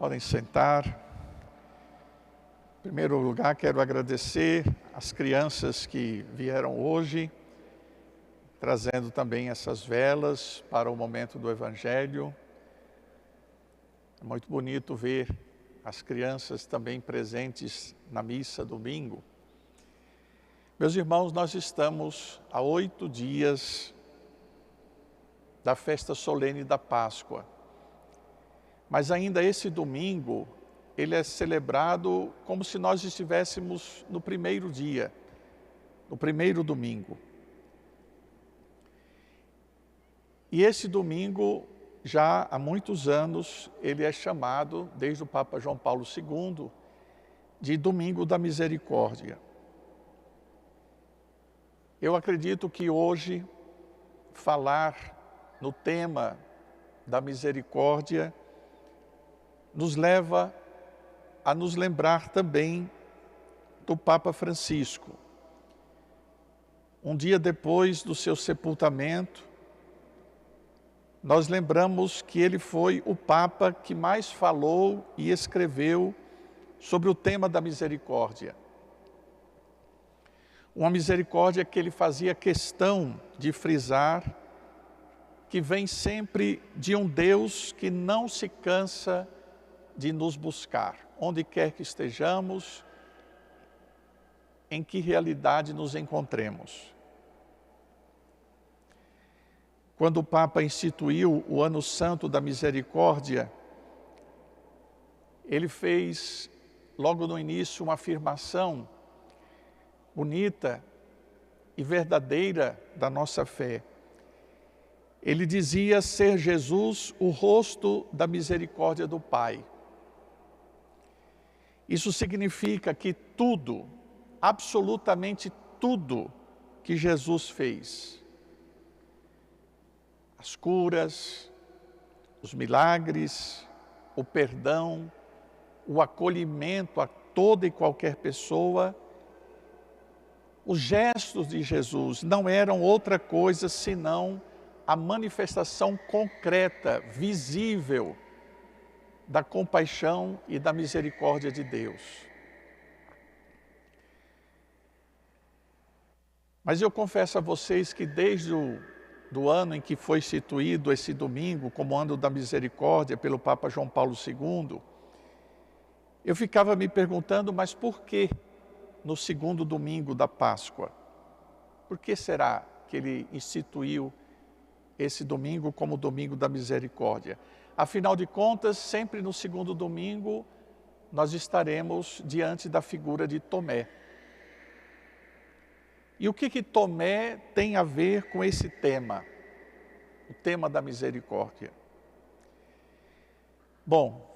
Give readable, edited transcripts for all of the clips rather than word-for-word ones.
Podem sentar. Em primeiro lugar, quero agradecer as crianças que vieram hoje, trazendo também essas velas para o momento do Evangelho. É muito bonito ver as crianças também presentes na missa domingo. Meus irmãos, nós estamos a 8 dias da festa solene da Páscoa. Mas ainda esse domingo, ele é celebrado como se nós estivéssemos no primeiro dia, no primeiro domingo. E esse domingo, já há muitos anos, ele é chamado, desde o Papa João Paulo II, de Domingo da Misericórdia. Eu acredito que hoje, falar no tema da misericórdia nos leva a nos lembrar também do Papa Francisco. Um dia depois do seu sepultamento, nós lembramos que ele foi o Papa que mais falou e escreveu sobre o tema da misericórdia. Uma misericórdia que ele fazia questão de frisar, que vem sempre de um Deus que não se cansa de nos buscar, onde quer que estejamos, em que realidade nos encontremos. Quando o Papa instituiu o Ano Santo da Misericórdia, ele fez, logo no início, uma afirmação bonita e verdadeira da nossa fé. Ele dizia ser Jesus o rosto da misericórdia do Pai. Isso significa que tudo, absolutamente tudo que Jesus fez, as curas, os milagres, o perdão, o acolhimento a toda e qualquer pessoa, os gestos de Jesus não eram outra coisa senão a manifestação concreta, visível, da compaixão e da misericórdia de Deus. Mas eu confesso a vocês que desde o ano em que foi instituído esse domingo como Ano da Misericórdia pelo Papa João Paulo II, eu ficava me perguntando, mas por que no segundo domingo da Páscoa? Por que será que ele instituiu esse domingo como Domingo da Misericórdia? Afinal de contas, sempre no segundo domingo, nós estaremos diante da figura de Tomé. E o que Tomé tem a ver com esse tema? O tema da misericórdia. Bom,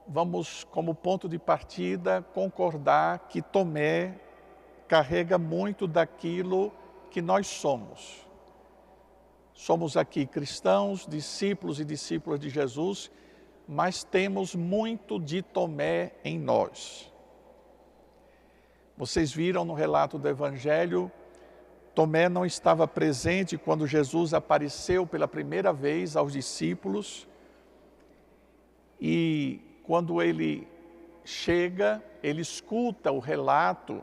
vamos, como ponto de partida, concordar que Tomé carrega muito daquilo que nós somos. Somos aqui cristãos, discípulos e discípulas de Jesus, mas temos muito de Tomé em nós. Vocês viram no relato do Evangelho, Tomé não estava presente quando Jesus apareceu pela primeira vez aos discípulos, e quando ele chega, ele escuta o relato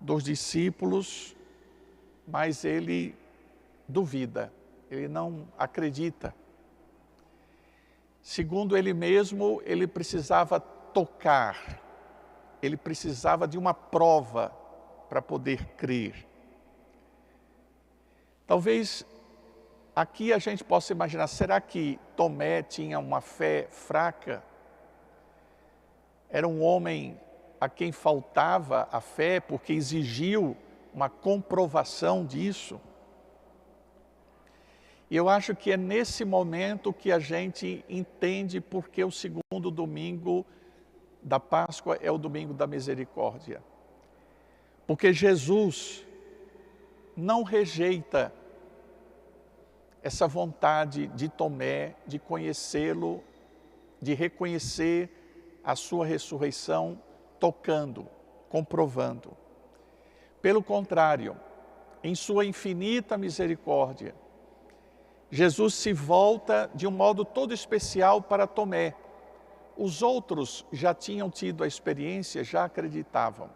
dos discípulos, mas ele duvida, ele não acredita. Segundo ele mesmo, ele precisava tocar, ele precisava de uma prova para poder crer. Talvez aqui a gente possa imaginar, será que Tomé tinha uma fé fraca? Era um homem a quem faltava a fé porque exigiu uma comprovação disso? E eu acho que é nesse momento que a gente entende porque o segundo domingo da Páscoa é o domingo da misericórdia. Porque Jesus não rejeita essa vontade de Tomé de conhecê-lo, de reconhecer a sua ressurreição, tocando, comprovando. Pelo contrário, em sua infinita misericórdia, Jesus se volta de um modo todo especial para Tomé, Os outros já tinham tido a experiência, já acreditavam.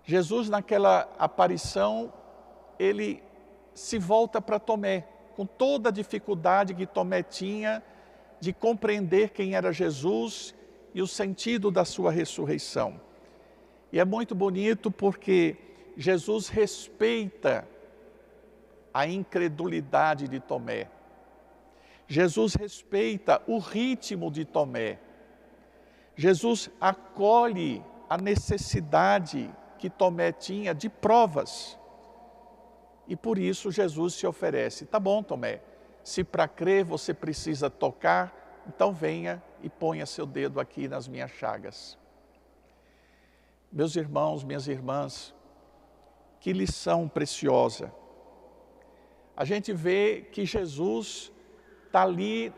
Jesus, naquela aparição, ele se volta para Tomé, com toda a dificuldade que Tomé tinha de compreender quem era Jesus e o sentido da sua ressurreição. E é muito bonito porque Jesus respeita a incredulidade de Tomé. Jesus respeita o ritmo de Tomé. Jesus acolhe a necessidade que Tomé tinha de provas. E por isso Jesus se oferece. Tá bom, Tomé, se para crer você precisa tocar, então venha e ponha seu dedo aqui nas minhas chagas. Meus irmãos, minhas irmãs, que lição preciosa. A gente vê que Jesus está ali,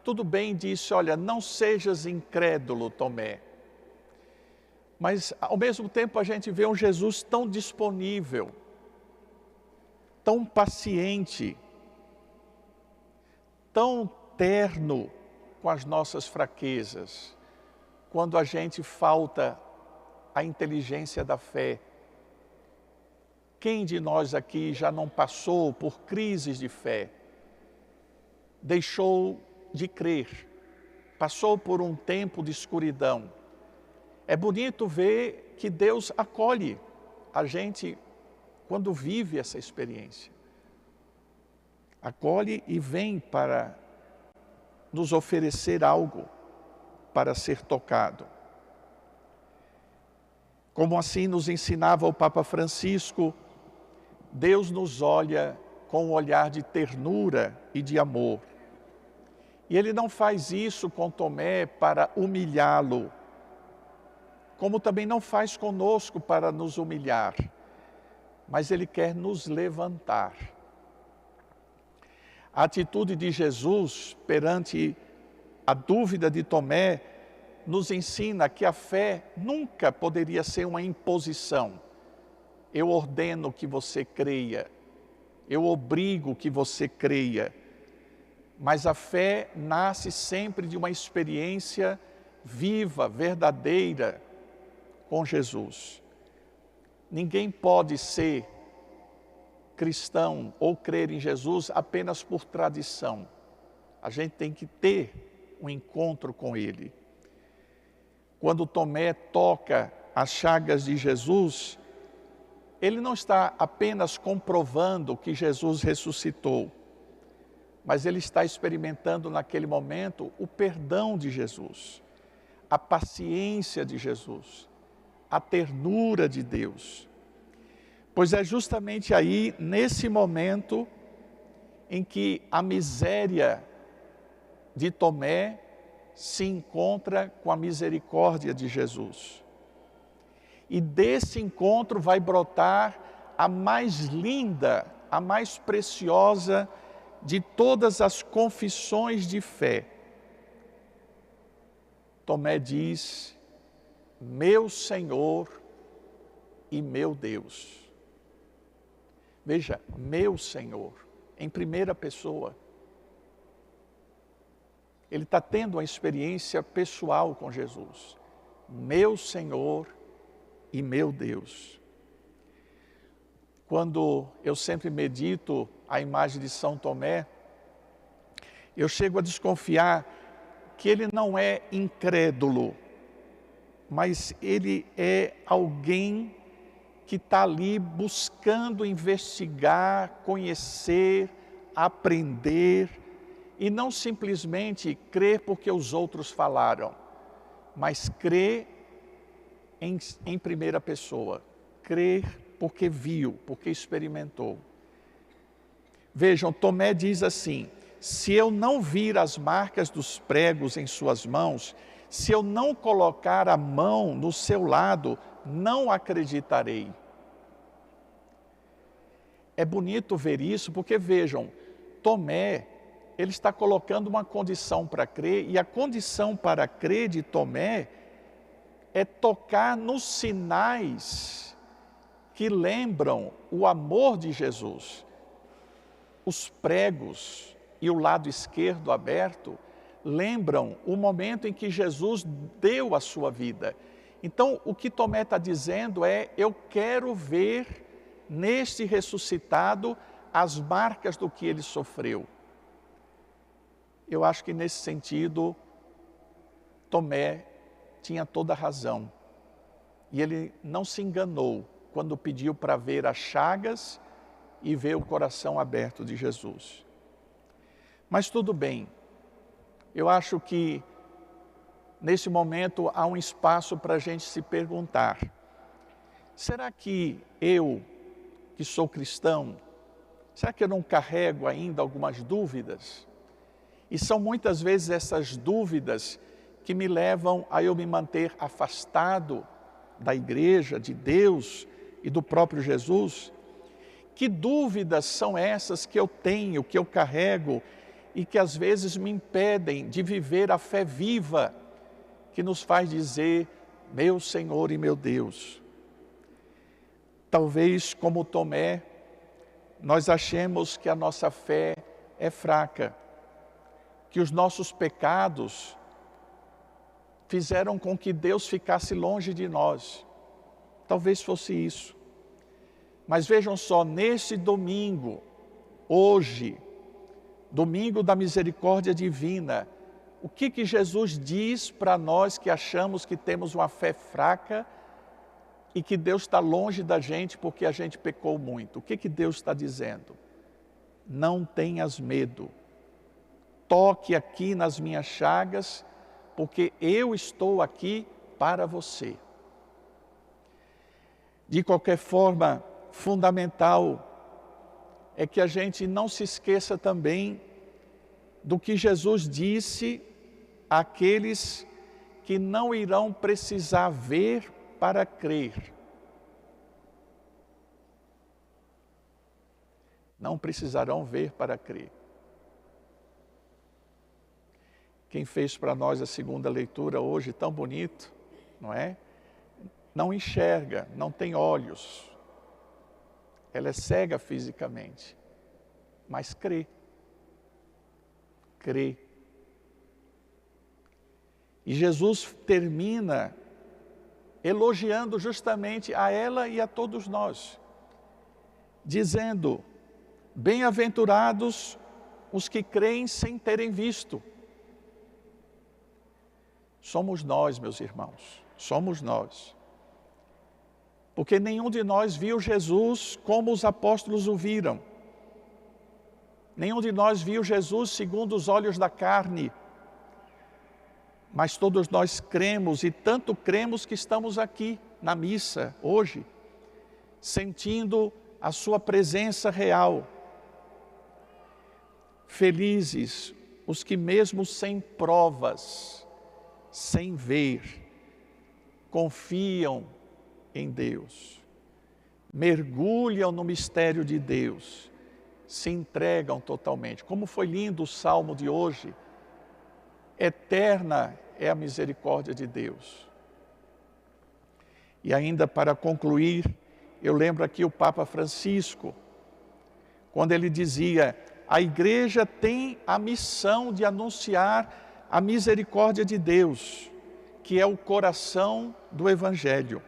tudo bem, disse, olha, não sejas incrédulo, Tomé. Mas, ao mesmo tempo, a gente vê um Jesus tão disponível, tão paciente, tão terno com as nossas fraquezas, quando a gente falta a inteligência da fé. Quem de nós aqui já não passou por crises de fé? Deixou de crer, passou por um tempo de escuridão. É bonito ver que Deus acolhe a gente quando vive essa experiência. Acolhe e vem para nos oferecer algo para ser tocado. Como assim nos ensinava o Papa Francisco, Deus nos olha com um olhar de ternura e de amor. E Ele não faz isso com Tomé para humilhá-lo, como também não faz conosco para nos humilhar, mas Ele quer nos levantar. A atitude de Jesus perante a dúvida de Tomé nos ensina que a fé nunca poderia ser uma imposição. Eu ordeno que você creia, eu obrigo que você creia. Mas a fé nasce sempre de uma experiência viva, verdadeira com Jesus. Ninguém pode ser cristão ou crer em Jesus apenas por tradição. A gente tem que ter um encontro com Ele. Quando Tomé toca as chagas de Jesus, ele não está apenas comprovando que Jesus ressuscitou, mas ele está experimentando naquele momento o perdão de Jesus, a paciência de Jesus, a ternura de Deus. Pois é justamente aí, nesse momento, em que a miséria de Tomé se encontra com a misericórdia de Jesus. E desse encontro vai brotar a mais linda, a mais preciosa de todas as confissões de fé. Tomé diz, meu Senhor e meu Deus. Veja, meu Senhor, em primeira pessoa. Ele está tendo uma experiência pessoal com Jesus. Meu Senhor e meu Deus. Quando eu sempre medito a imagem de São Tomé, eu chego a desconfiar que ele não é incrédulo, mas ele é alguém que está ali buscando investigar, conhecer, aprender, e não simplesmente crer porque os outros falaram, mas crer em primeira pessoa, crer porque viu, porque experimentou. Vejam, Tomé diz assim, se eu não vir as marcas dos pregos em suas mãos, se eu não colocar a mão no seu lado, não acreditarei. É bonito ver isso, porque vejam, Tomé, ele está colocando uma condição para crer, e a condição para crer de Tomé é tocar nos sinais que lembram o amor de Jesus. Os pregos e o lado esquerdo aberto lembram o momento em que Jesus deu a sua vida. Então, o que Tomé está dizendo é: eu quero ver neste ressuscitado as marcas do que ele sofreu. Eu acho que nesse sentido, Tomé tinha toda a razão. E ele não se enganou quando pediu para ver as chagas e ver o coração aberto de Jesus. Mas tudo bem, eu acho que nesse momento há um espaço para a gente se perguntar: será que eu, que sou cristão, será que eu não carrego ainda algumas dúvidas? E são muitas vezes essas dúvidas que me levam a eu me manter afastado da igreja, de Deus e do próprio Jesus. Que dúvidas são essas que eu tenho, que eu carrego e que às vezes me impedem de viver a fé viva que nos faz dizer: meu Senhor e meu Deus? Talvez, como Tomé, nós achemos que a nossa fé é fraca, que os nossos pecados fizeram com que Deus ficasse longe de nós. Talvez fosse isso. Mas vejam só, nesse domingo, hoje, domingo da misericórdia divina, o que Jesus diz para nós que achamos que temos uma fé fraca e que Deus está longe da gente porque a gente pecou muito? O que Deus está dizendo? Não tenhas medo. Toque aqui nas minhas chagas, porque eu estou aqui para você. De qualquer forma, fundamental é que a gente não se esqueça também do que Jesus disse àqueles que não irão precisar ver para crer. Não precisarão ver para crer. Quem fez para nós a segunda leitura hoje, tão bonito, não é? Não enxerga, não tem olhos. Ela é cega fisicamente, mas crê. Crê. E Jesus termina elogiando justamente a ela e a todos nós, dizendo: bem-aventurados os que creem sem terem visto. Somos nós, meus irmãos, somos nós. Porque nenhum de nós viu Jesus como os apóstolos o viram. Nenhum de nós viu Jesus segundo os olhos da carne. Mas todos nós cremos, e tanto cremos que estamos aqui na missa hoje, sentindo a sua presença real. Felizes os que mesmo sem provas, sem ver, confiam em Deus, mergulham no mistério de Deus, se entregam totalmente. Como foi lindo o salmo de hoje: eterna é a misericórdia de Deus. E ainda para concluir, eu lembro aqui o Papa Francisco, quando ele dizia: a igreja tem a missão de anunciar a misericórdia de Deus, que é o coração do Evangelho.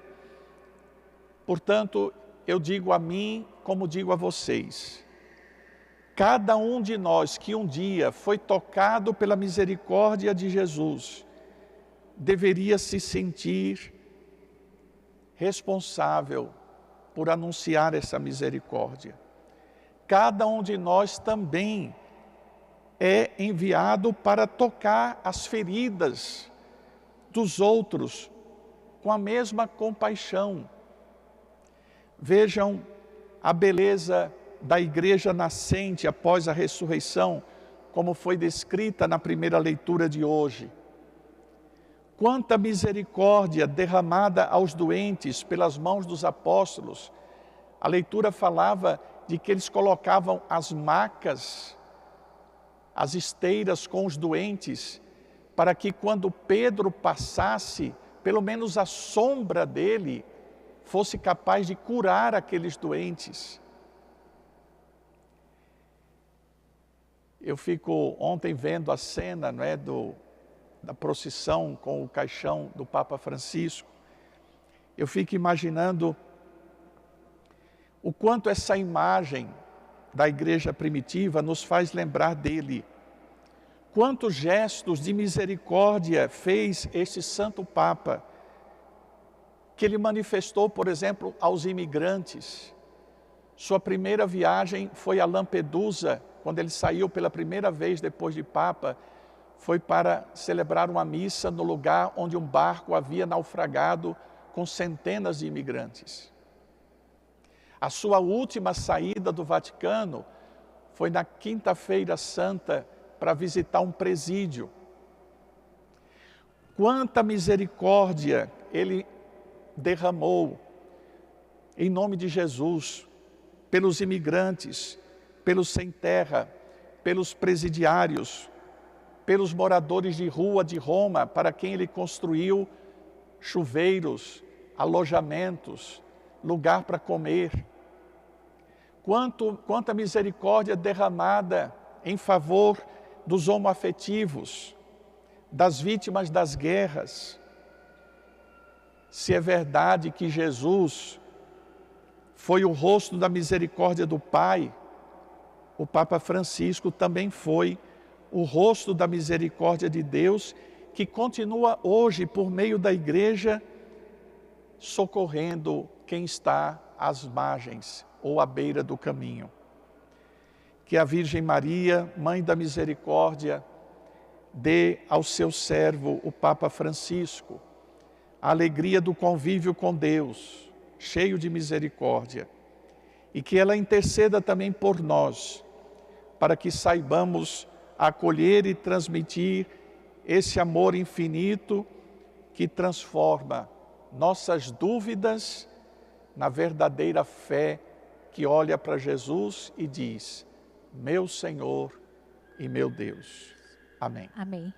Portanto, eu digo a mim, como digo a vocês: cada um de nós que um dia foi tocado pela misericórdia de Jesus, deveria se sentir responsável por anunciar essa misericórdia. Cada um de nós também é enviado para tocar as feridas dos outros com a mesma compaixão. Vejam a beleza da igreja nascente após a ressurreição, como foi descrita na primeira leitura de hoje. Quanta misericórdia derramada aos doentes pelas mãos dos apóstolos. A leitura falava de que eles colocavam as macas, as esteiras com os doentes, para que quando Pedro passasse, pelo menos a sombra dele fosse capaz de curar aqueles doentes. Eu fico ontem vendo a cena, não é, da procissão com o caixão do Papa Francisco. Eu fico imaginando o quanto essa imagem da igreja primitiva nos faz lembrar dele. Quantos gestos de misericórdia fez este Santo Papa, que ele manifestou, por exemplo, aos imigrantes. Sua primeira viagem foi a Lampedusa, quando ele saiu pela primeira vez depois de Papa, foi para celebrar uma missa no lugar onde um barco havia naufragado com centenas de imigrantes. A sua última saída do Vaticano foi na Quinta-feira Santa para visitar um presídio. Quanta misericórdia ele derramou em nome de Jesus, pelos imigrantes, pelos sem terra, pelos presidiários, pelos moradores de rua de Roma, para quem ele construiu chuveiros, alojamentos, lugar para comer. Quanta misericórdia derramada em favor dos homoafetivos, das vítimas das guerras. Se é verdade que Jesus foi o rosto da misericórdia do Pai, o Papa Francisco também foi o rosto da misericórdia de Deus, que continua hoje, por meio da igreja, socorrendo quem está às margens ou à beira do caminho. Que a Virgem Maria, Mãe da Misericórdia, dê ao seu servo, o Papa Francisco, a alegria do convívio com Deus, cheio de misericórdia, e que ela interceda também por nós, para que saibamos acolher e transmitir esse amor infinito que transforma nossas dúvidas na verdadeira fé que olha para Jesus e diz: meu Senhor e meu Deus. Amém. Amém.